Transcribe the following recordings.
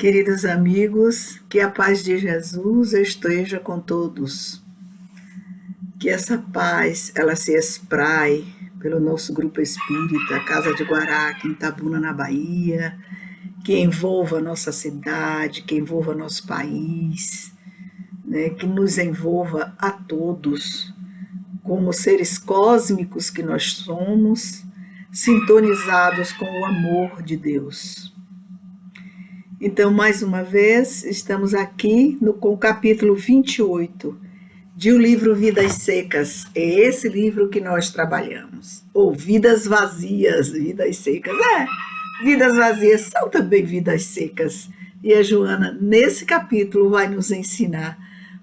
Queridos amigos, que a paz de Jesus esteja com todos. Que essa paz, ela se espraie pelo nosso grupo espírita, Casa de Guará, aqui em Itabuna, na Bahia, que envolva a nossa cidade, que envolva nosso país, né, que nos envolva a todos, como seres cósmicos que nós somos, sintonizados com o amor de Deus. Então, mais uma vez, estamos aqui com o capítulo 28 de O Livro Vidas Secas. É esse livro que nós trabalhamos. Ou Vidas Vazias, Vidas Secas. Vidas vazias são também vidas secas. E a Joana, nesse capítulo, vai nos ensinar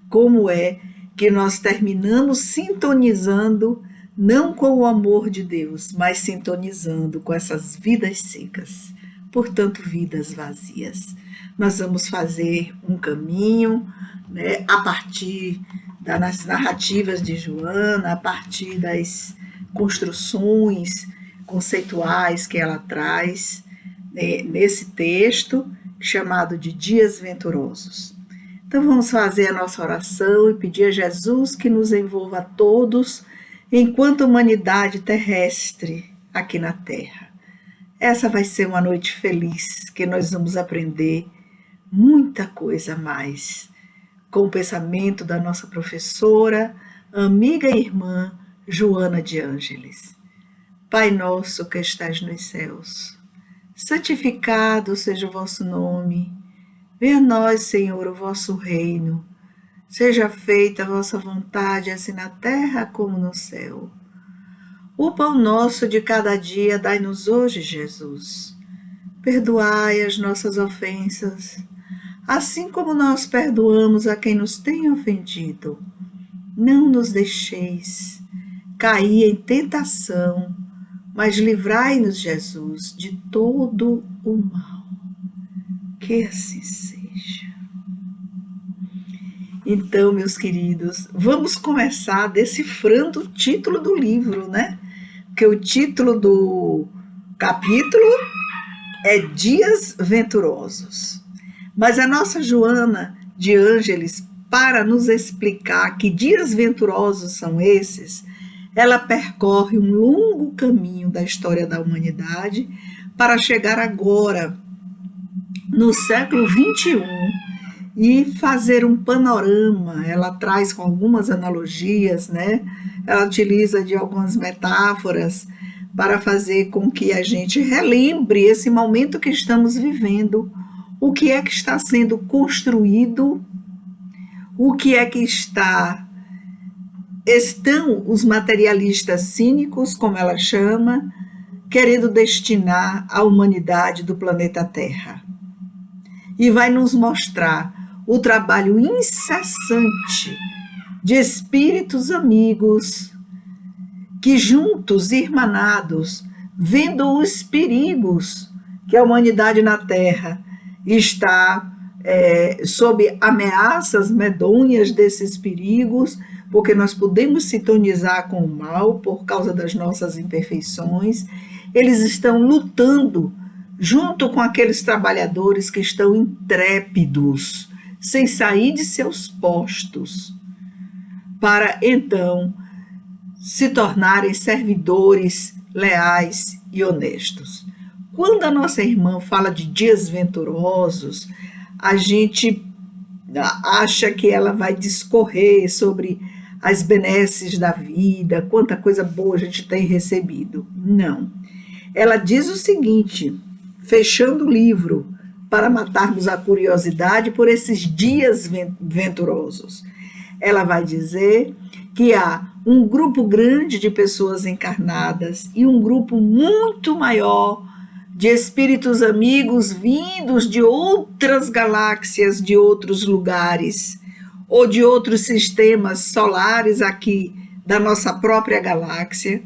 como é que nós terminamos sintonizando, não com o amor de Deus, mas sintonizando com essas vidas secas. Portanto, vidas vazias. Nós vamos fazer um caminho, né, a partir das narrativas de Joana, a partir das construções conceituais que ela traz, né, nesse texto chamado de Dias Venturosos. Então vamos fazer a nossa oração e pedir a Jesus que nos envolva a todos enquanto humanidade terrestre aqui na Terra. Essa vai ser uma noite feliz, que nós vamos aprender muita coisa a mais com o pensamento da nossa professora, amiga e irmã Joana de Ângeles. Pai nosso que estás nos céus, santificado seja o vosso nome. Venha a nós, Senhor, o vosso reino. Seja feita a vossa vontade, assim na terra como no céu. O pão nosso de cada dia dai-nos hoje, Jesus. Perdoai as nossas ofensas, assim como nós perdoamos a quem nos tem ofendido. Não nos deixeis cair em tentação, mas livrai-nos, Jesus, de todo o mal. Que assim seja. Então, meus queridos, vamos começar decifrando o título do livro, né? Porque o título do capítulo é Dias Venturosos. Mas a nossa Joana de Ângeles, para nos explicar que dias venturosos são esses, ela percorre um longo caminho da história da humanidade para chegar agora, no século XXI, e fazer um panorama. Ela traz com algumas analogias, né? Ela utiliza de algumas metáforas para fazer com que a gente relembre esse momento que estamos vivendo, o que é que está sendo construído, o que é que estão os materialistas cínicos, como ela chama, querendo destinar à humanidade do planeta Terra. E vai nos mostrar o trabalho incessante de espíritos amigos que juntos, irmanados, vendo os perigos que a humanidade na Terra está sob ameaças medonhas desses perigos, porque nós podemos sintonizar com o mal por causa das nossas imperfeições. Eles estão lutando junto com aqueles trabalhadores que estão intrépidos, sem sair de seus postos, para então se tornarem servidores leais e honestos. Quando a nossa irmã fala de dias venturosos, a gente acha que ela vai discorrer sobre as benesses da vida, quanta coisa boa a gente tem recebido. Não. Ela diz o seguinte, fechando o livro, para matarmos a curiosidade por esses dias venturosos. Ela vai dizer que há um grupo grande de pessoas encarnadas e um grupo muito maior de espíritos amigos vindos de outras galáxias, de outros lugares, ou de outros sistemas solares aqui da nossa própria galáxia,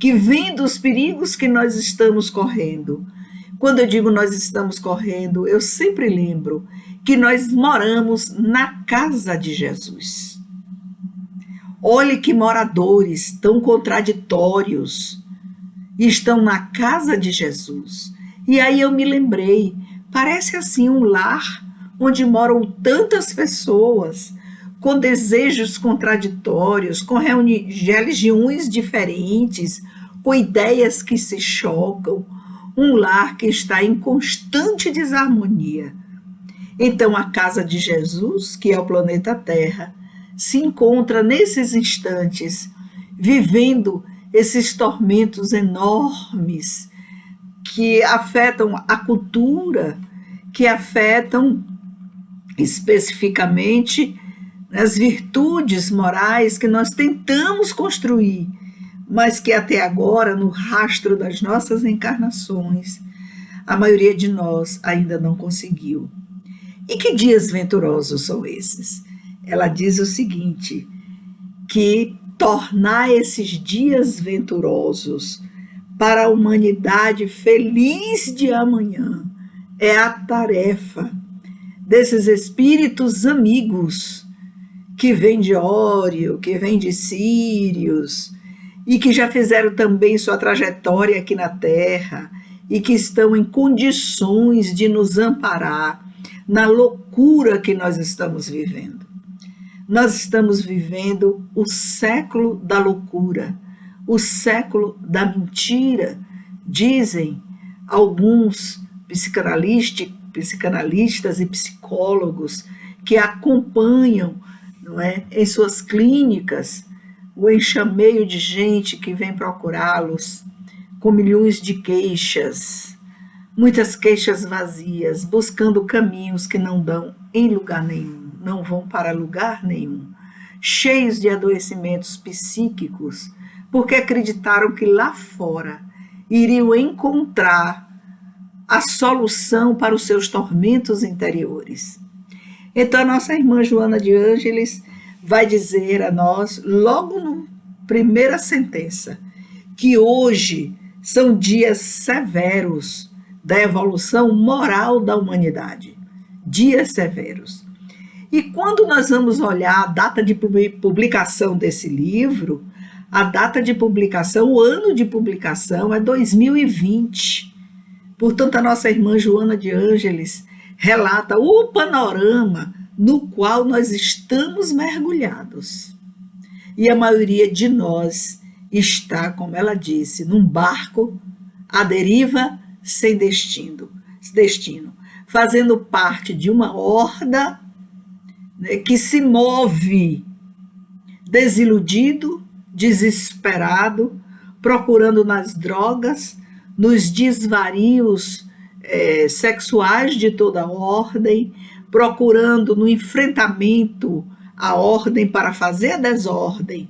que vêm dos perigos que nós estamos correndo. Quando eu digo nós estamos correndo, eu sempre lembro que nós moramos na casa de Jesus. Olhe que moradores tão contraditórios estão na casa de Jesus. E aí eu me lembrei Parece assim um lar onde moram tantas pessoas com desejos contraditórios, com religiões diferentes, com ideias que se chocam, um lar que está em constante desarmonia. Então, a casa de Jesus, que é o planeta Terra, se encontra nesses instantes, vivendo esses tormentos enormes que afetam a cultura, que afetam especificamente as virtudes morais que nós tentamos construir, mas que até agora, no rastro das nossas encarnações, a maioria de nós ainda não conseguiu. E que dias venturosos são esses? Ela diz o seguinte, que tornar esses dias venturosos para a humanidade feliz de amanhã é a tarefa desses espíritos amigos que vêm de Ório, que vêm de Sírios e que já fizeram também sua trajetória aqui na Terra e que estão em condições de nos amparar na loucura que nós estamos vivendo. Nós estamos vivendo o século da loucura, o século da mentira, dizem alguns psicanalistas e psicólogos que acompanham, não é, em suas clínicas o enxameio de gente que vem procurá-los com milhões de queixas, muitas queixas vazias, buscando caminhos que não dão em lugar nenhum, não vão para lugar nenhum, cheios de adoecimentos psíquicos, porque acreditaram que lá fora iriam encontrar a solução para os seus tormentos interiores. Então a nossa irmã Joana de Ângeles vai dizer a nós, logo na primeira sentença, que hoje são dias severos da evolução moral da humanidade. Dias severos. E quando nós vamos olhar a data de publicação desse livro, a data de publicação, o ano de publicação é 2020. Portanto, a nossa irmã Joana de Ângeles relata o panorama no qual nós estamos mergulhados. E a maioria de nós está, como ela disse, num barco à deriva sem destino, fazendo parte de uma horda, né, que se move desiludido, desesperado, procurando nas drogas, nos desvarios sexuais de toda ordem, procurando no enfrentamento à ordem para fazer a desordem,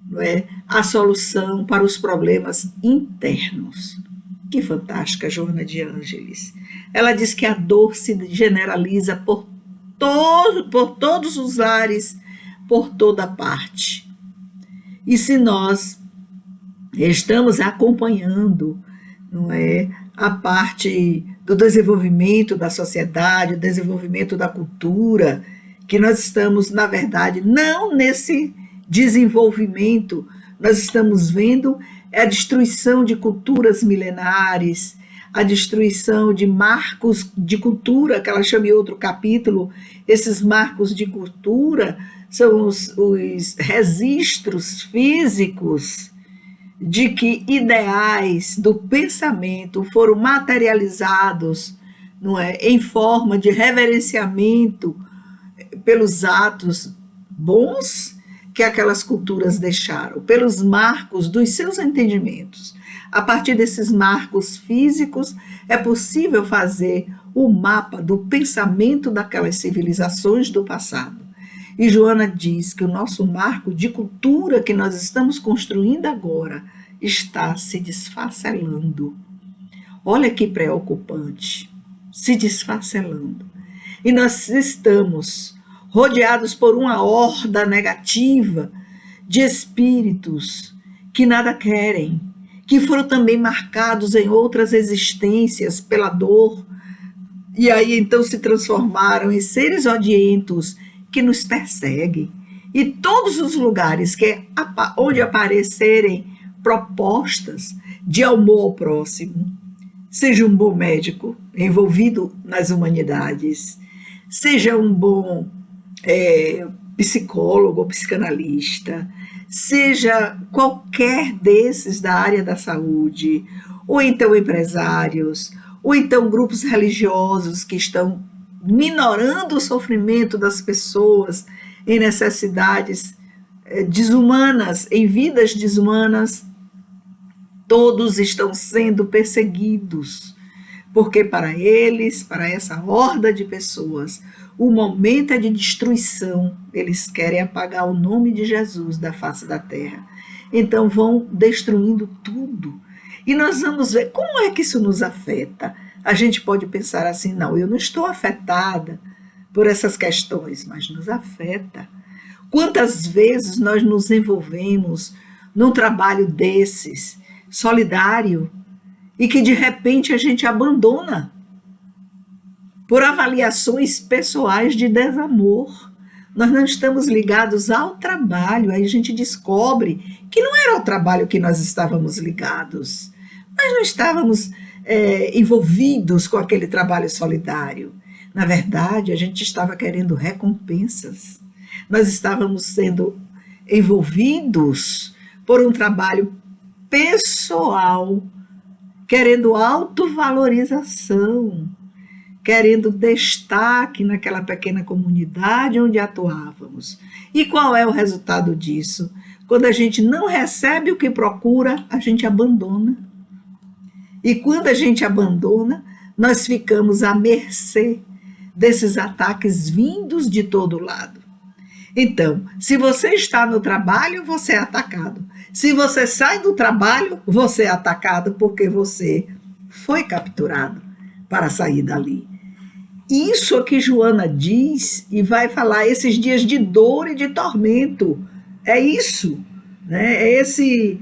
não é? A solução para os problemas internos. Que fantástica, Joana de Ângeles. Ela diz que a dor se generaliza por todos os lares, por toda parte. E se nós estamos acompanhando, não é, a parte do desenvolvimento da sociedade, o desenvolvimento da cultura, que nós estamos, na verdade, não nesse desenvolvimento, nós estamos vendo a destruição de culturas milenares, a destruição de marcos de cultura, que ela chama em outro capítulo. Esses marcos de cultura são os registros físicos de que ideais do pensamento foram materializados, não é, em forma de reverenciamento pelos atos bons que aquelas culturas deixaram, pelos marcos dos seus entendimentos. A partir desses marcos físicos, é possível fazer o mapa do pensamento daquelas civilizações do passado. E Joana diz que o nosso marco de cultura que nós estamos construindo agora está se desfacelando. Olha que preocupante, se desfacelando. E nós estamos rodeados por uma horda negativa de espíritos que nada querem, que foram também marcados em outras existências pela dor, e aí então se transformaram em seres odientos que nos perseguem. E todos os lugares onde aparecerem propostas de amor ao próximo seja um bom médico envolvido nas humanidades, seja um bom psicólogo ou psicanalista, seja qualquer desses da área da saúde, ou então empresários, ou então grupos religiosos que estão minorando o sofrimento das pessoas em necessidades desumanas, em vidas desumanas, todos estão sendo perseguidos, porque para eles, para essa horda de pessoas, o momento é de destruição. Eles querem apagar o nome de Jesus da face da terra. Então vão destruindo tudo. E nós vamos ver como é que isso nos afeta. A gente pode pensar assim, não, eu não estou afetada por essas questões, mas nos afeta. Quantas vezes nós nos envolvemos num trabalho desses, solidário, e que de repente a gente abandona por avaliações pessoais de desamor. Nós não estamos ligados ao trabalho, aí a gente descobre que não era o trabalho que nós estávamos ligados. Nós não estávamos envolvidos com aquele trabalho solidário. Na verdade, a gente estava querendo recompensas. Nós estávamos sendo envolvidos por um trabalho pessoal, querendo autovalorização, querendo destaque naquela pequena comunidade onde atuávamos. E qual é o resultado disso? Quando a gente não recebe o que procura, a gente abandona. E quando a gente abandona, nós ficamos à mercê desses ataques vindos de todo lado. Então, se você está no trabalho, você é atacado. Se você sai do trabalho, você é atacado porque você foi capturado para sair dali. Isso que Joana diz e vai falar esses dias de dor e de tormento. É isso, né? É esse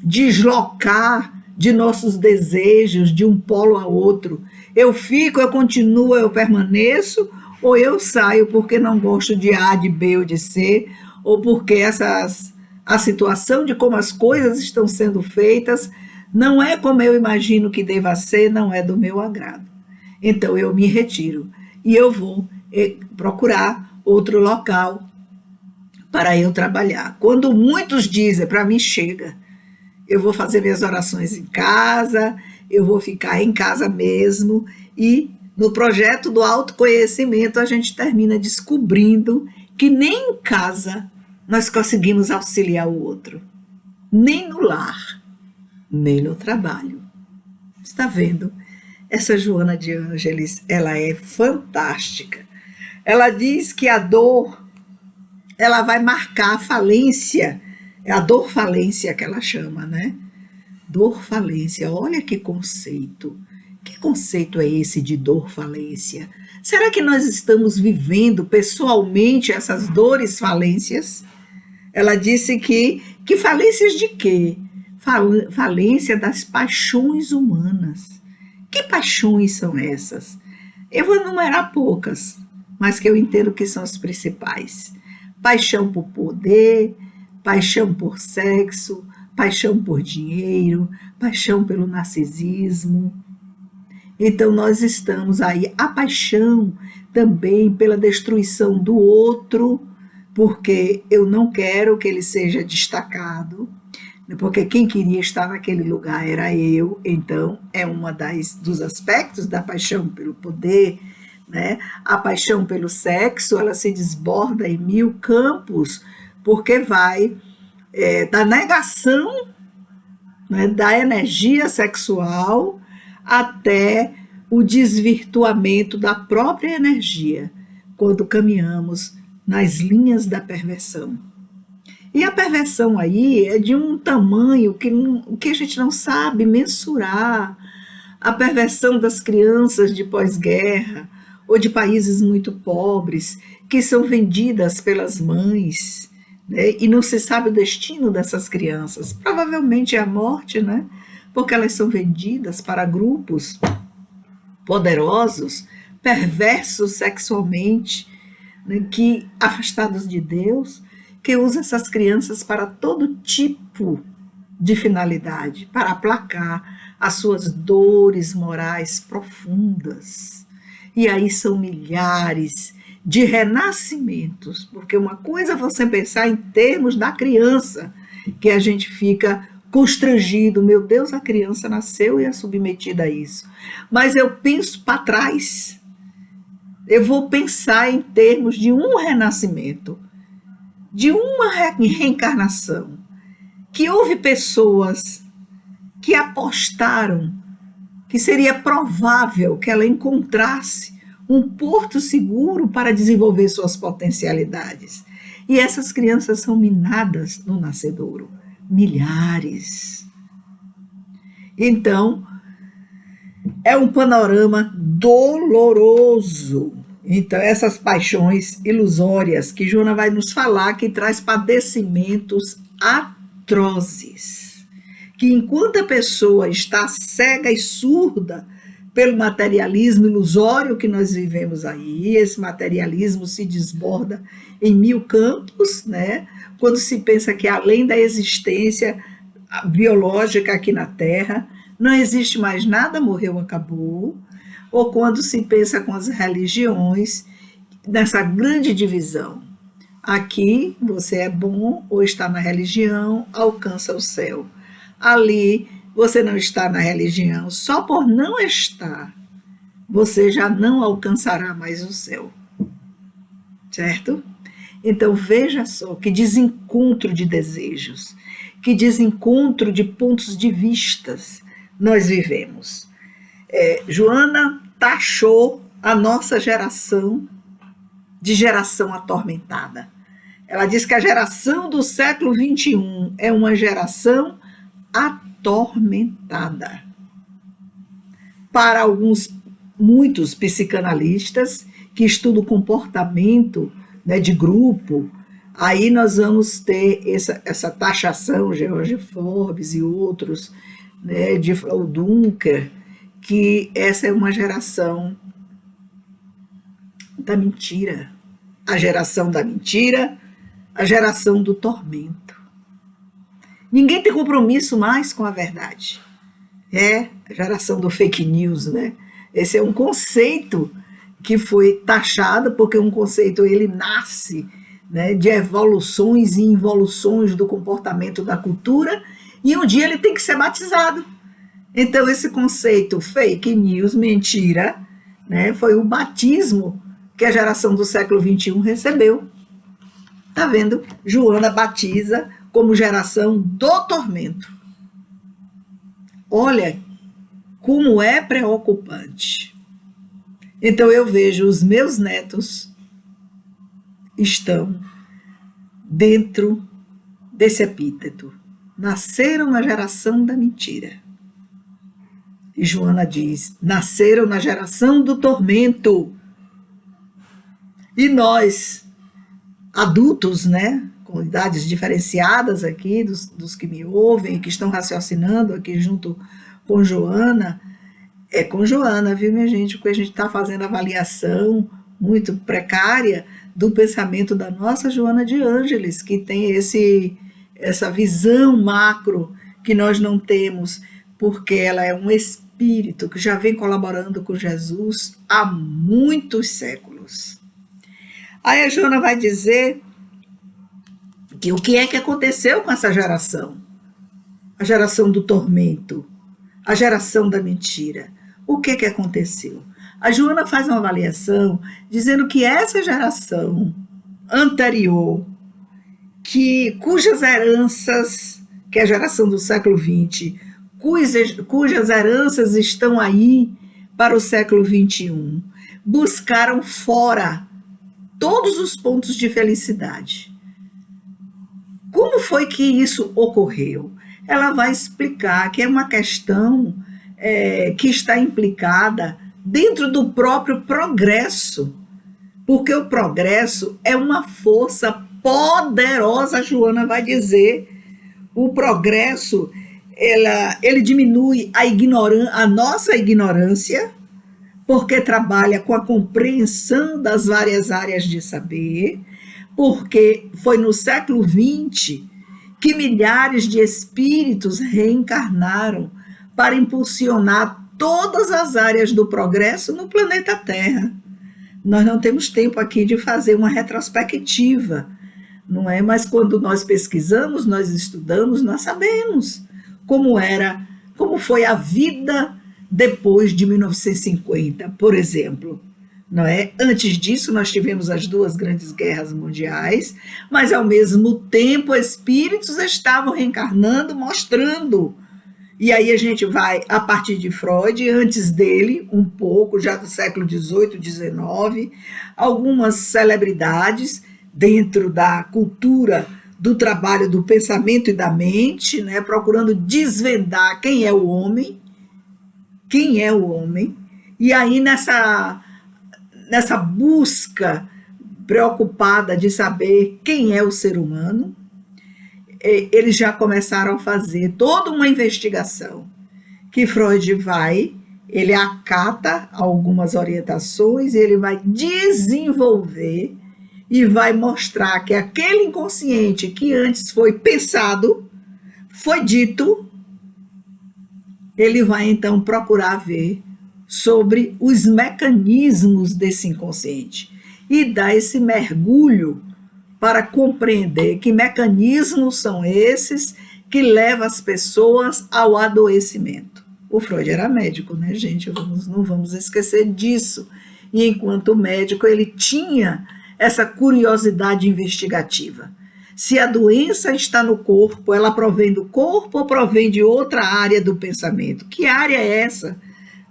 deslocar de nossos desejos de um polo a outro. Eu fico, eu continuo, eu permaneço, ou eu saio porque não gosto de A, de B ou de C, ou porque a situação de como as coisas estão sendo feitas não é como eu imagino que deva ser, não é do meu agrado. Então eu me retiro e eu vou procurar outro local para eu trabalhar. Quando muitos dizem, para mim chega, eu vou fazer minhas orações em casa, eu vou ficar em casa mesmo, e no projeto do autoconhecimento a gente termina descobrindo que nem em casa nós conseguimos auxiliar o outro, nem no lar, nem no trabalho. Está vendo? Essa Joana de Ângeles, ela é fantástica. Ela diz que a dor, ela vai marcar a falência, é a dor falência que ela chama, né? Dor falência, olha que conceito. Que conceito é esse de dor falência? Será que nós estamos vivendo pessoalmente essas dores falências? Ela disse que falências de quê? Falência das paixões humanas. Que paixões são essas? Eu vou enumerar poucas, mas que eu entendo que são as principais. Paixão por poder, paixão por sexo, paixão por dinheiro, paixão pelo narcisismo. Então nós estamos aí, a paixão também pela destruição do outro, porque eu não quero que ele seja destacado, porque quem queria estar naquele lugar era eu. Então é uma dos aspectos da paixão pelo poder, né? A paixão pelo sexo, ela se desborda em mil campos, porque vai da negação, né, da energia sexual até o desvirtuamento da própria energia, quando caminhamos nas linhas da perversão. E a perversão aí é de um tamanho que a gente não sabe mensurar. A perversão das crianças de pós-guerra ou de países muito pobres, que são vendidas pelas mães, né, e não se sabe o destino dessas crianças. Provavelmente é a morte, né? Porque elas são vendidas para grupos poderosos, perversos sexualmente, né, que afastados de Deus, que usam essas crianças para todo tipo de finalidade, para aplacar as suas dores morais profundas. E aí são milhares de renascimentos, porque uma coisa é você pensar em termos da criança, que a gente fica constrangido, meu Deus, a criança nasceu e é submetida a isso. Mas eu penso para trás, eu vou pensar em termos de um renascimento, de uma reencarnação, que houve pessoas que apostaram que seria provável que ela encontrasse um porto seguro para desenvolver suas potencialidades. E essas crianças são minadas no nascedouro, milhares. Então, é um panorama doloroso. Então, essas paixões ilusórias que Joana vai nos falar, que traz padecimentos atrozes, que enquanto a pessoa está cega e surda pelo materialismo ilusório que nós vivemos aí, esse materialismo se desborda em mil campos, né? Quando se pensa que além da existência biológica aqui na Terra, não existe mais nada, morreu, acabou, ou quando se pensa com as religiões, nessa grande divisão. Aqui você é bom ou está na religião, alcança o céu. Ali você não está na religião, só por não estar, você já não alcançará mais o céu. Certo? Então veja só que desencontro de desejos, que desencontro de pontos de vistas nós vivemos. Joana taxou a nossa geração de geração atormentada. Ela diz que a geração do século XXI é uma geração atormentada. Para muitos psicanalistas que estudam o comportamento, né, de grupo, aí nós vamos ter essa taxação, George Forbes e outros, né, de Dunker, que essa é uma geração da mentira, a geração da mentira, a geração do tormento. Ninguém tem compromisso mais com a verdade. É a geração do fake news, né? Esse é um conceito que foi taxado, porque um conceito ele nasce, né, de evoluções e involuções do comportamento da cultura, e um dia ele tem que ser batizado. Então esse conceito fake news, mentira, né, foi o batismo que a geração do século XXI recebeu. Tá vendo? Joana batiza como geração do tormento. Olha como é preocupante. Então eu vejo os meus netos estão dentro desse epíteto. Nasceram na geração da mentira. E Joana diz, nasceram na geração do tormento. E nós, adultos, né, com idades diferenciadas aqui, dos que me ouvem e que estão raciocinando aqui junto com Joana, é com Joana, viu, minha gente? Porque a gente está fazendo avaliação muito precária do pensamento da nossa Joana de Ângeles, que tem essa visão macro que nós não temos, porque ela é um espírito que já vem colaborando com Jesus há muitos séculos. Aí a Joana vai dizer que o que é que aconteceu com essa geração? A geração do tormento, a geração da mentira. O que aconteceu? A Joana faz uma avaliação dizendo que essa geração anterior, cujas heranças, que é a geração do século XX, cujas heranças estão aí para o século XXI, buscaram fora todos os pontos de felicidade. Como foi que isso ocorreu? Ela vai explicar que é uma questão que está implicada dentro do próprio progresso, porque o progresso é uma força poderosa, Joana vai dizer. O progresso, ele diminui a nossa ignorância, porque trabalha com a compreensão das várias áreas de saber, porque foi no século XX que milhares de espíritos reencarnaram para impulsionar todas as áreas do progresso no planeta Terra. Nós não temos tempo aqui de fazer uma retrospectiva, não é? Mas quando nós pesquisamos, nós estudamos, nós sabemos como foi a vida depois de 1950, por exemplo. Não é? Antes disso, nós tivemos as duas grandes guerras mundiais, mas ao mesmo tempo espíritos estavam reencarnando, mostrando. E aí a gente vai a partir de Freud, antes dele, um pouco, já do século XVIII, XIX, algumas celebridades dentro da cultura do trabalho do pensamento e da mente, né, procurando desvendar quem é o homem, e aí nessa busca preocupada de saber quem é o ser humano, eles já começaram a fazer toda uma investigação, que Freud ele acata algumas orientações, ele vai desenvolver e vai mostrar que aquele inconsciente que antes foi pensado, foi dito, ele vai então procurar ver sobre os mecanismos desse inconsciente e dar esse mergulho para compreender que mecanismos são esses que levam as pessoas ao adoecimento. O Freud era médico, né, gente? Não vamos esquecer disso. E enquanto médico, ele tinha essa curiosidade investigativa. Se a doença está no corpo, ela provém do corpo ou provém de outra área do pensamento? Que área é essa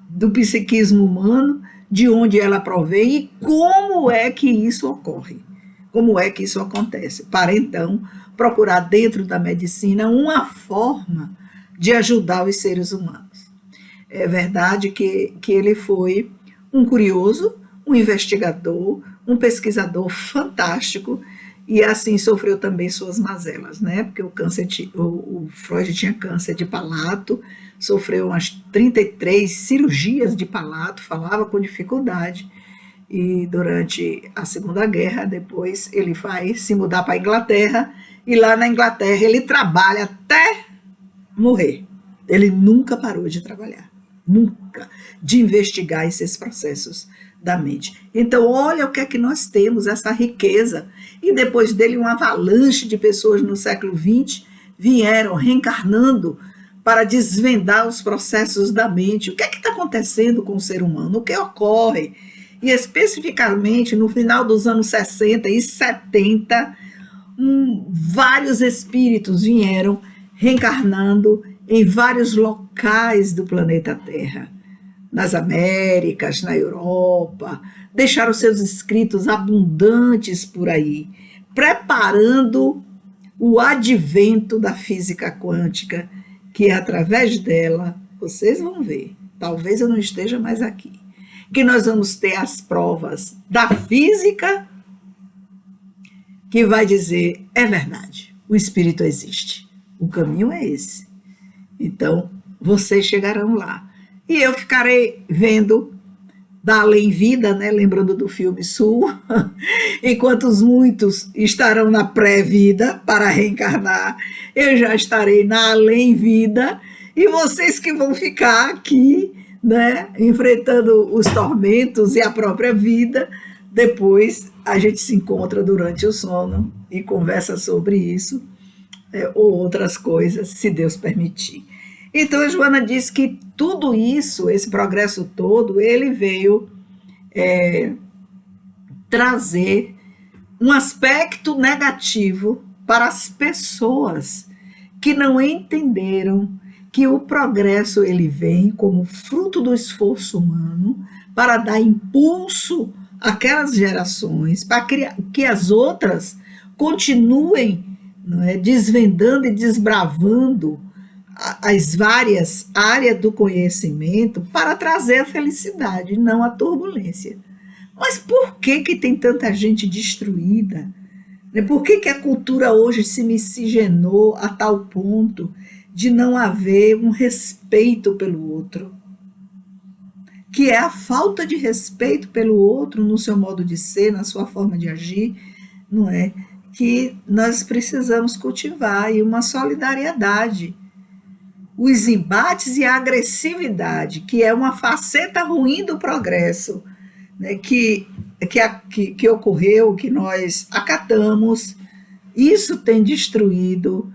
do psiquismo humano, de onde ela provém e como é que isso ocorre? Como é que isso acontece? Para então procurar dentro da medicina uma forma de ajudar os seres humanos. É verdade que ele foi um curioso, um investigador, um pesquisador fantástico, e assim sofreu também suas mazelas, né? Porque o Freud tinha câncer de palato, sofreu umas 33 cirurgias de palato, falava com dificuldade, e durante a Segunda Guerra, depois ele vai se mudar para a Inglaterra, e lá na Inglaterra ele trabalha até morrer. Ele nunca parou de trabalhar, nunca, de investigar esses processos da mente. Então, olha o que é que nós temos, essa riqueza. E depois dele, uma avalanche de pessoas no século XX vieram reencarnando para desvendar os processos da mente. O que é que está acontecendo com o ser humano? O que ocorre? E especificamente no final dos anos 60 e 70, vários espíritos vieram reencarnando em vários locais do planeta Terra. Nas Américas, na Europa, deixaram seus escritos abundantes por aí, preparando o advento da física quântica, que através dela, vocês vão ver, talvez eu não esteja mais aqui, que nós vamos ter as provas da física que vai dizer, é verdade, o espírito existe, o caminho é esse. Então, vocês chegarão lá. E eu ficarei vendo da além-vida, né? Lembrando do filme Sul, enquanto muitos estarão na pré-vida para reencarnar, eu já estarei na além-vida, e vocês que vão ficar aqui, né? Enfrentando os tormentos e a própria vida, depois a gente se encontra durante o sono e conversa sobre isso, ou outras coisas, se Deus permitir. Então, a Joana diz que tudo isso, esse progresso todo, ele veio trazer um aspecto negativo para as pessoas que não entenderam que o progresso ele vem como fruto do esforço humano para dar impulso àquelas gerações, para que as outras continuem, não é, desvendando e desbravando as várias áreas do conhecimento para trazer a felicidade, não a turbulência. Mas por que tem tanta gente destruída? Por que a cultura hoje se miscigenou a tal ponto de não haver um respeito pelo outro? Que é a falta de respeito pelo outro no seu modo de ser, na sua forma de agir, não é? que nós precisamos cultivar e uma solidariedade. Os embates e a agressividade, que é uma faceta ruim do progresso, né, que ocorreu, que nós acatamos, isso tem destruído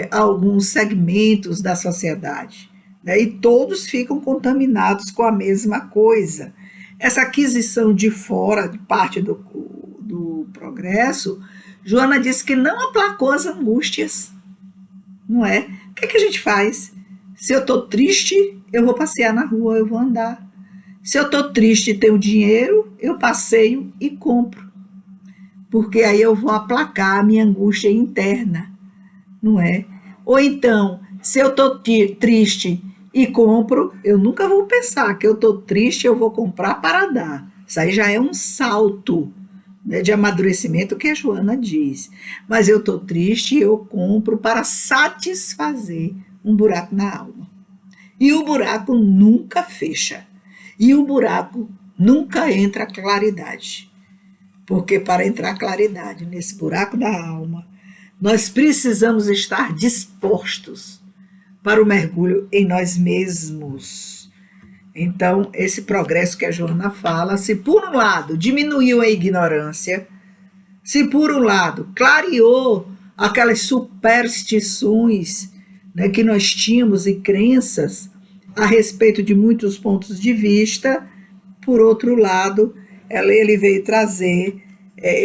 alguns segmentos da sociedade, né, e todos ficam contaminados com a mesma coisa. Essa aquisição de fora, de parte do progresso, Joana disse que não aplacou as angústias, não é? O que a gente faz? Se eu estou triste, eu vou passear na rua, eu vou andar. Se eu estou triste e tenho dinheiro, eu passeio e compro. Porque aí eu vou aplacar a minha angústia interna, não é? Ou então, se eu estou triste e compro, eu nunca vou pensar que eu estou triste, eu vou comprar para dar. Isso aí já é um salto, né, de amadurecimento que a Joana diz. Mas eu estou triste e eu compro para satisfazer um buraco na alma. E o buraco nunca fecha. E o buraco nunca entra claridade. Porque para entrar claridade nesse buraco da alma, nós precisamos estar dispostos para o mergulho em nós mesmos. Então, esse progresso que a Joana fala, se por um lado diminuiu a ignorância, se por um lado clareou aquelas superstições, né, que nós tínhamos e crenças a respeito de muitos pontos de vista, por outro lado, ele veio trazer,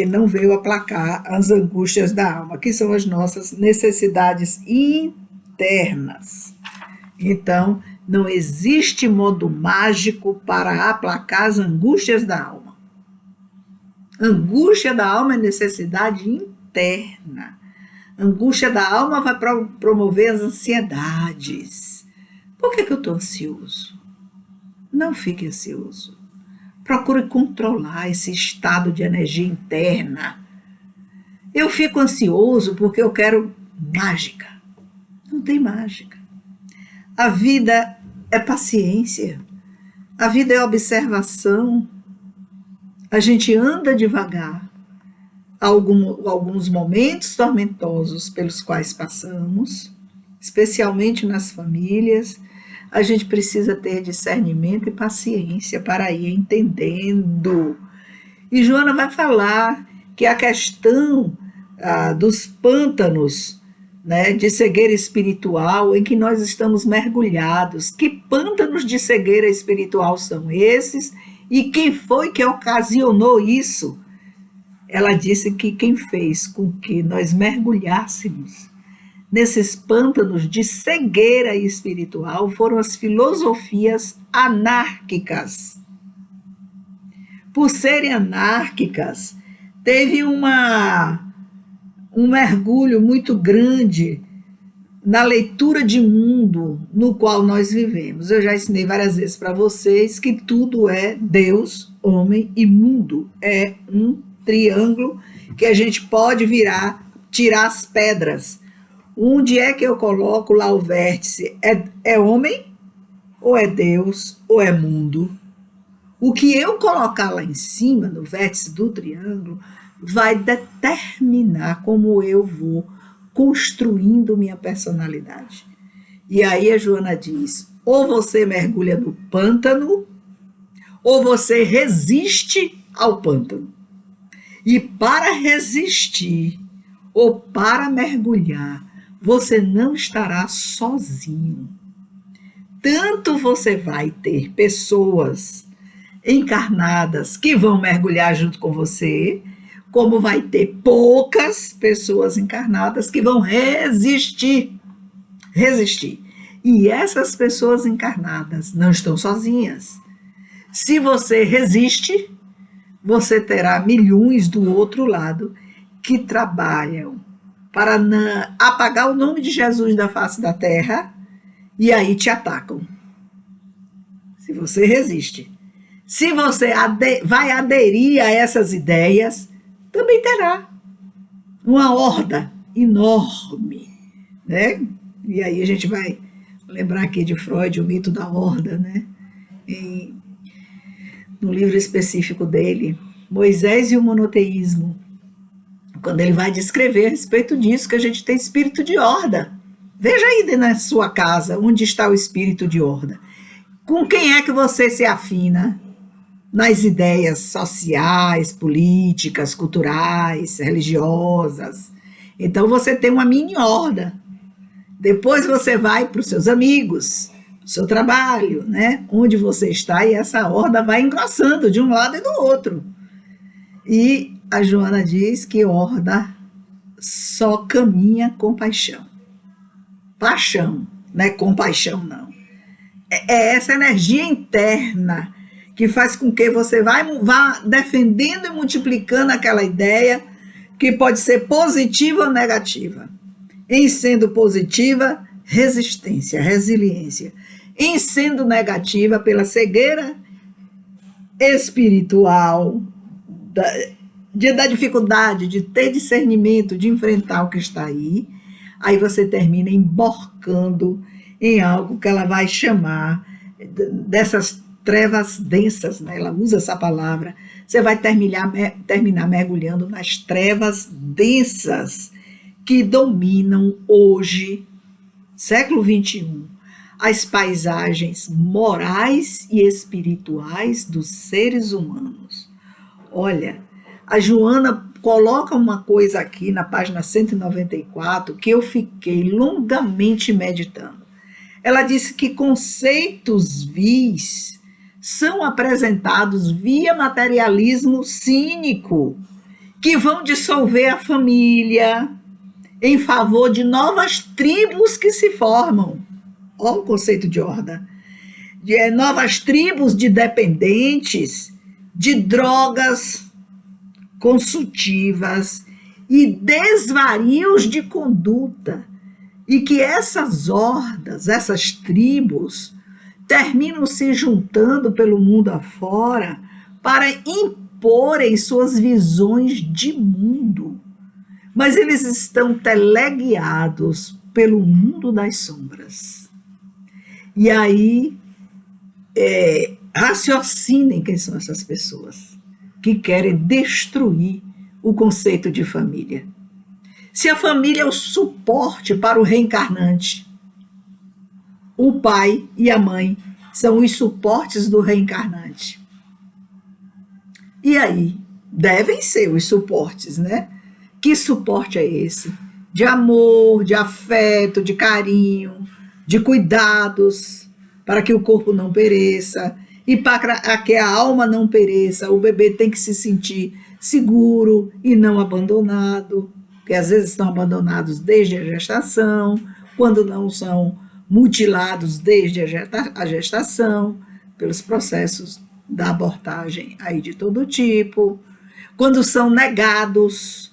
não veio aplacar as angústias da alma, que são as nossas necessidades internas. Então, não existe modo mágico para aplacar as angústias da alma. Angústia da alma é necessidade interna. Angústia da alma vai promover as ansiedades. Por que eu estou ansioso? Não fique ansioso. Procure controlar esse estado de energia interna. Eu fico ansioso porque eu quero mágica. Não tem mágica. A vida é paciência. A vida é observação. A gente anda devagar. Alguns momentos tormentosos pelos quais passamos, especialmente nas famílias, a gente precisa ter discernimento e paciência para ir entendendo. E Joana vai falar que a questão dos pântanos, né, de cegueira espiritual em que nós estamos mergulhados, que pântanos de cegueira espiritual são esses e quem foi que ocasionou isso? Ela disse que quem fez com que nós mergulhássemos nesses pântanos de cegueira espiritual foram as filosofias anárquicas. Por serem anárquicas, teve um mergulho muito grande na leitura de mundo no qual nós vivemos. Eu já ensinei várias vezes para vocês que tudo é Deus, homem e mundo. É um triângulo que a gente pode tirar as pedras. Onde é que eu coloco lá o vértice? É homem? Ou é Deus? Ou é mundo? O que eu colocar lá em cima, no vértice do triângulo, vai determinar como eu vou construindo minha personalidade. E aí a Joana diz, ou você mergulha no pântano, ou você resiste ao pântano. E para resistir ou para mergulhar, você não estará sozinho. Tanto você vai ter pessoas encarnadas que vão mergulhar junto com você, como vai ter poucas pessoas encarnadas que vão resistir. E essas pessoas encarnadas não estão sozinhas. Se você resiste, você terá milhões do outro lado que trabalham para apagar o nome de Jesus da face da terra e aí te atacam. Se você resiste. Se você vai aderir a essas ideias, também terá uma horda enorme, né? E aí a gente vai lembrar aqui de Freud, o mito da horda, né? No livro específico dele, Moisés e o monoteísmo, quando ele vai descrever a respeito disso, que a gente tem espírito de horda. Veja aí na sua casa, onde está o espírito de horda. Com quem é que você se afina nas ideias sociais, políticas, culturais, religiosas? Então você tem uma mini horda. Depois você vai para os seus amigos, o seu trabalho, né? Onde você está, e essa horda vai engrossando de um lado e do outro. E a Joana diz que horda só caminha com paixão. Paixão, não é compaixão, não. É essa energia interna que faz com que você vá defendendo e multiplicando aquela ideia, que pode ser positiva ou negativa. Em sendo positiva, resistência, resiliência. Em sendo negativa, pela cegueira espiritual, da dificuldade de ter discernimento, de enfrentar o que está aí você termina emborcando em algo que ela vai chamar dessas trevas densas, né? Ela usa essa palavra. Você vai terminar mergulhando nas trevas densas que dominam hoje, século XXI, as paisagens morais e espirituais dos seres humanos. Olha, a Joana coloca uma coisa aqui na página 194 que eu fiquei longamente meditando. Ela disse que conceitos vis são apresentados via materialismo cínico, que vão dissolver a família em favor de novas tribos que se formam. Olha o conceito de horda. Novas tribos de dependentes de drogas consultivas e desvarios de conduta, e que essas hordas, essas tribos, terminam se juntando pelo mundo afora para imporem suas visões de mundo, mas eles estão teleguiados pelo mundo das sombras. E aí, raciocinem quem são essas pessoas que querem destruir o conceito de família. Se a família é o suporte para o reencarnante, o pai e a mãe são os suportes do reencarnante. E aí, devem ser os suportes, né? Que suporte é esse? De amor, de afeto, de carinho, de cuidados, para que o corpo não pereça. E para que a alma não pereça, o bebê tem que se sentir seguro e não abandonado, porque às vezes estão abandonados desde a gestação, quando não são mutilados desde a gestação, pelos processos da abortagem aí de todo tipo, quando são negados,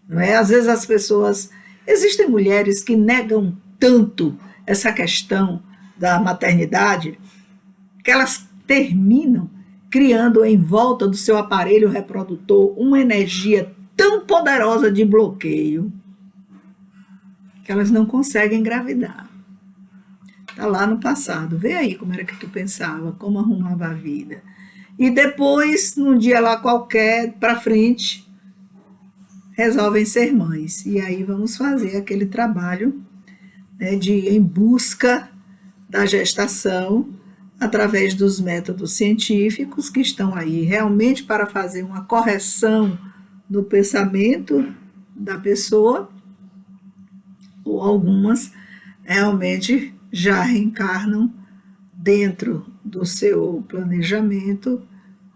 não é? Às vezes as pessoas, existem mulheres que negam tanto essa questão da maternidade, que elas terminam criando em volta do seu aparelho reprodutor uma energia tão poderosa de bloqueio que elas não conseguem engravidar. Está lá no passado. Vê aí como era que tu pensava, como arrumava a vida. E depois, num dia lá qualquer, para frente, resolvem ser mães. E aí vamos fazer aquele trabalho, né, em busca da gestação, através dos métodos científicos que estão aí realmente para fazer uma correção no pensamento da pessoa, ou algumas realmente já reencarnam dentro do seu planejamento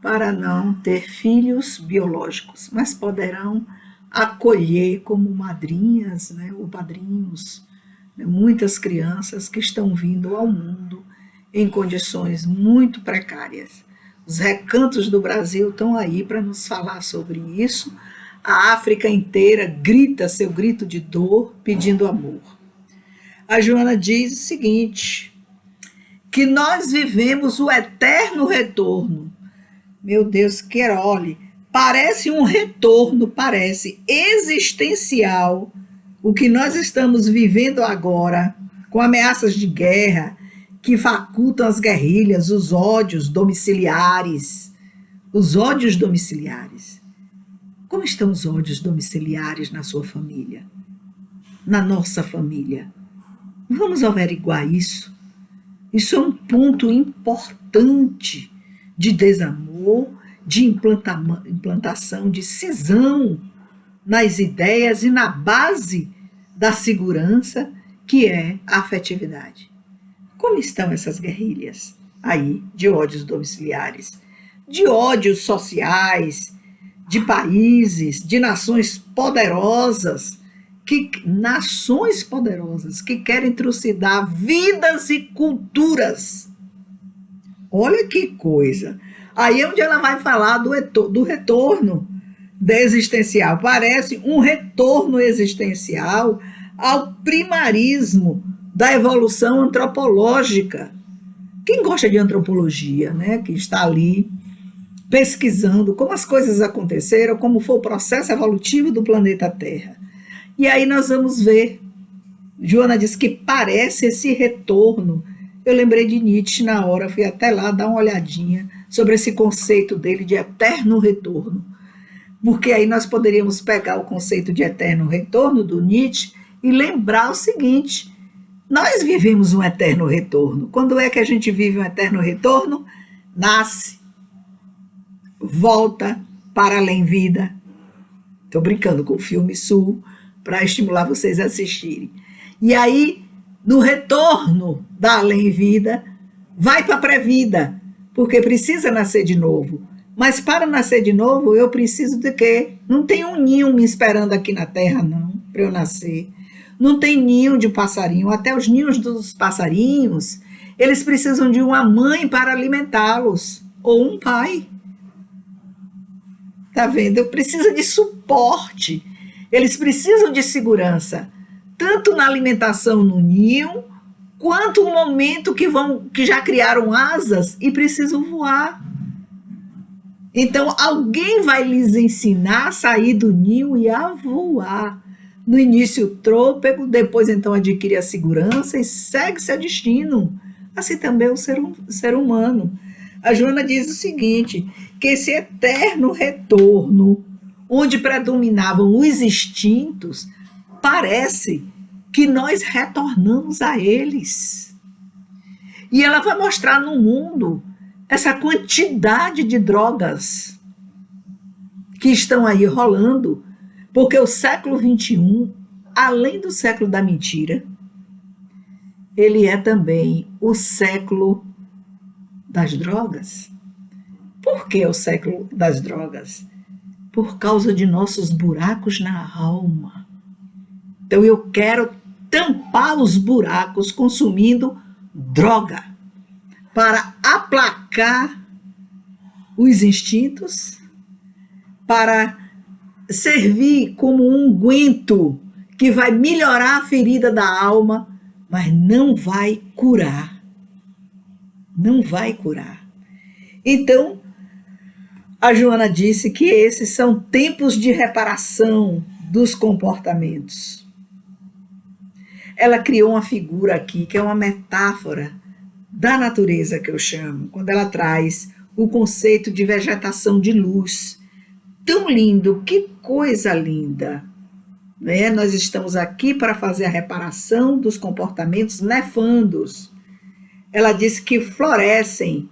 para não ter filhos biológicos, mas poderão acolher como madrinhas, né, ou padrinhos, né, muitas crianças que estão vindo ao mundo em condições muito precárias. Os recantos do Brasil estão aí para nos falar sobre isso. A África inteira grita seu grito de dor, pedindo amor. A Joana diz o seguinte, que nós vivemos o eterno retorno. Meu Deus, Querole, parece um retorno, parece existencial, o que nós estamos vivendo agora, com ameaças de guerra, que facultam as guerrilhas, os ódios domiciliares. Como estão os ódios domiciliares na sua família? Na nossa família? Vamos averiguar isso. Isso é um ponto importante de desamor, de implantação, de cisão nas ideias e na base da segurança, que é a afetividade. Como estão essas guerrilhas aí de ódios domiciliares, de ódios sociais, de países, de nações poderosas que querem trucidar vidas e culturas. Olha que coisa. Aí é onde ela vai falar do retorno existencial. Parece um retorno existencial ao primarismo da evolução antropológica. Quem gosta de antropologia, né, que está ali pesquisando como as coisas aconteceram, como foi o processo evolutivo do planeta Terra. E aí nós vamos ver, Joana diz que parece esse retorno. Eu lembrei de Nietzsche na hora, fui até lá dar uma olhadinha sobre esse conceito dele de eterno retorno. Porque aí nós poderíamos pegar o conceito de eterno retorno do Nietzsche e lembrar o seguinte: nós vivemos um eterno retorno. Quando é que a gente vive um eterno retorno? Nasce, volta para além vida. Estou brincando com o filme Sul para estimular vocês a assistirem. E aí, no retorno da além vida, vai para a pré-vida, porque precisa nascer de novo. Mas para nascer de novo, eu preciso de quê? Não tem um ninho me esperando aqui na terra, não, para eu nascer. Não tem ninho de passarinho. Até os ninhos dos passarinhos, eles precisam de uma mãe para alimentá-los, ou um pai. Tá vendo? Precisa de suporte. Eles precisam de segurança, tanto na alimentação no ninho, quanto no momento que já criaram asas e precisam voar. Então, alguém vai lhes ensinar a sair do ninho e a voar. No início, trôpego, depois, então, adquire a segurança e segue seu destino. Assim também é o ser humano. A Joana diz o seguinte, que esse eterno retorno, onde predominavam os instintos, parece que nós retornamos a eles. E ela vai mostrar no mundo essa quantidade de drogas que estão aí rolando, porque o século XXI, além do século da mentira, ele é também o século das drogas. Por que o século das drogas? Por causa de nossos buracos na alma. Então eu quero tampar os buracos consumindo droga para aplacar os instintos, para servir como um unguento que vai melhorar a ferida da alma, mas não vai curar. Não vai curar. Então, a Joana disse que esses são tempos de reparação dos comportamentos. Ela criou uma figura aqui, que é uma metáfora da natureza, que eu chamo, quando ela traz o conceito de vegetação de luz. Tão lindo, que coisa linda! Né? Nós estamos aqui para fazer a reparação dos comportamentos nefandos. Ela disse que florescem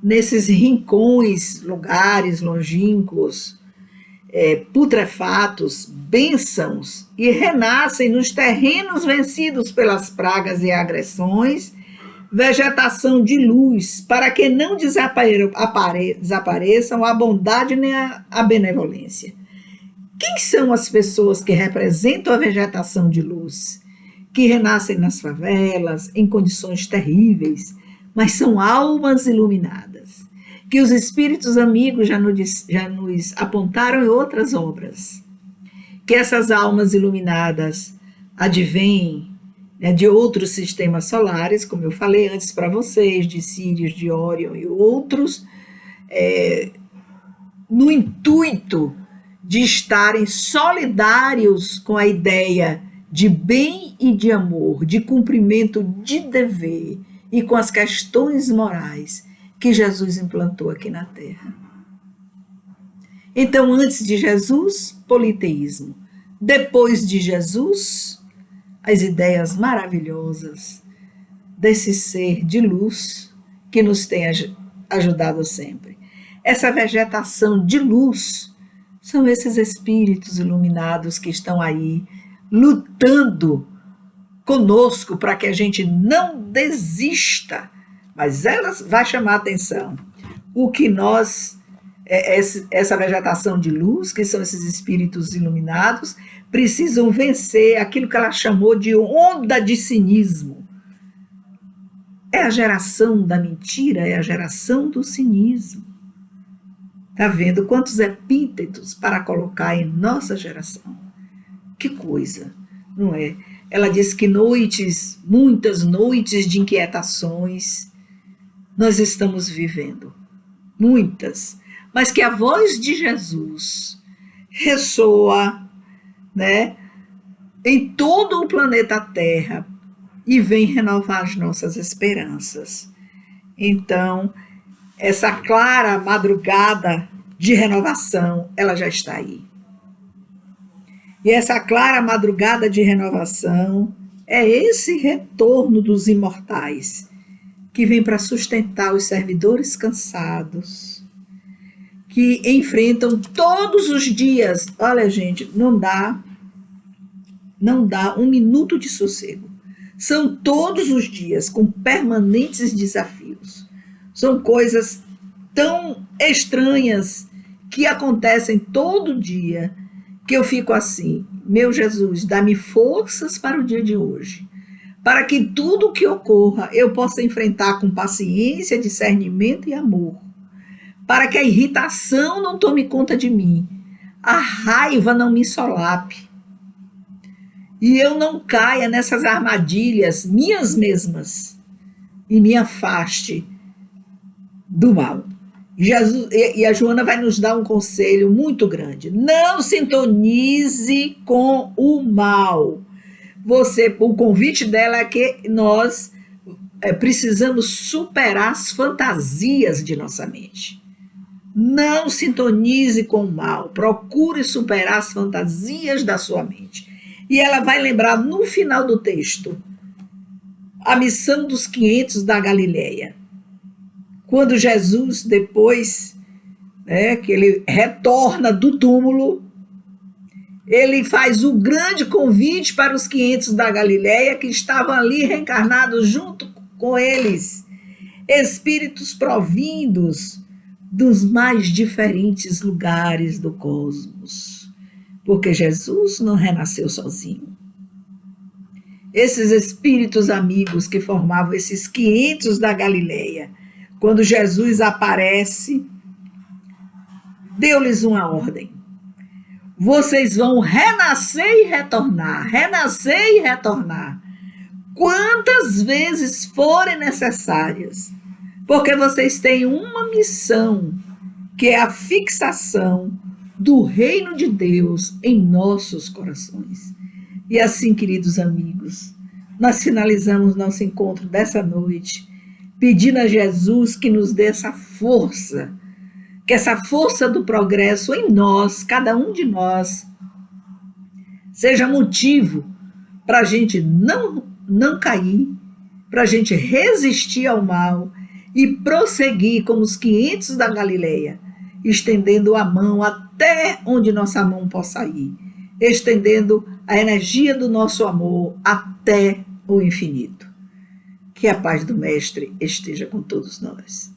nesses rincões, lugares longínquos, putrefatos, bênçãos, e renascem nos terrenos vencidos pelas pragas e agressões, vegetação de luz, para que não desapareçam a bondade nem a benevolência. Quem são as pessoas que representam a vegetação de luz? Que renascem nas favelas, em condições terríveis, mas são almas iluminadas, que os espíritos amigos já nos apontaram em outras obras, que essas almas iluminadas advêm, né, de outros sistemas solares, como eu falei antes para vocês, de Sírios, de Órion e outros, no intuito de estarem solidários com a ideia de bem e de amor, de cumprimento de dever e com as questões morais que Jesus implantou aqui na Terra. Então, antes de Jesus, politeísmo. Depois de Jesus, as ideias maravilhosas desse ser de luz que nos tem ajudado sempre. Essa vegetação de luz são esses espíritos iluminados que estão aí lutando conosco para que a gente não desista, mas elas vai chamar a atenção. O que nós, essa vegetação de luz, que são esses espíritos iluminados, precisam vencer aquilo que ela chamou de onda de cinismo. É a geração da mentira, é a geração do cinismo. Está vendo quantos epítetos para colocar em nossa geração? Que coisa, não é? Ela diz que noites, muitas noites de inquietações, nós estamos vivendo. Muitas. Mas que a voz de Jesus ressoa, né, em todo o planeta Terra e vem renovar as nossas esperanças. Então, essa clara madrugada de renovação, ela já está aí. E essa clara madrugada de renovação é esse retorno dos imortais que vem para sustentar os servidores cansados, que enfrentam todos os dias. Olha, gente, não dá um minuto de sossego. São todos os dias com permanentes desafios. São coisas tão estranhas que acontecem todo dia que eu fico assim: meu Jesus, dá-me forças para o dia de hoje, para que tudo o que ocorra eu possa enfrentar com paciência, discernimento e amor, para que a irritação não tome conta de mim, a raiva não me solape, e eu não caia nessas armadilhas minhas mesmas e me afaste do mal. Jesus, e a Joana vai nos dar um conselho muito grande: não sintonize com o mal. O convite dela é que nós precisamos superar as fantasias de nossa mente. Não sintonize com o mal, procure superar as fantasias da sua mente. E ela vai lembrar no final do texto a missão dos 500 da Galileia. Quando Jesus, depois que ele retorna do túmulo, ele faz o grande convite para os 500 da Galileia que estavam ali reencarnados junto com eles, espíritos provindos dos mais diferentes lugares do cosmos, porque Jesus não renasceu sozinho. Esses espíritos amigos que formavam esses 500 da Galileia, quando Jesus aparece, deu-lhes uma ordem: vocês vão renascer e retornar, quantas vezes forem necessárias, porque vocês têm uma missão, que é a fixação do reino de Deus em nossos corações. E assim, queridos amigos, nós finalizamos nosso encontro dessa noite, pedindo a Jesus que nos dê essa força, que essa força do progresso em nós, cada um de nós, seja motivo para a gente não cair, para a gente resistir ao mal e prosseguir como os 500 da Galileia, estendendo a mão até onde nossa mão possa ir, estendendo a energia do nosso amor até o infinito. Que a paz do Mestre esteja com todos nós.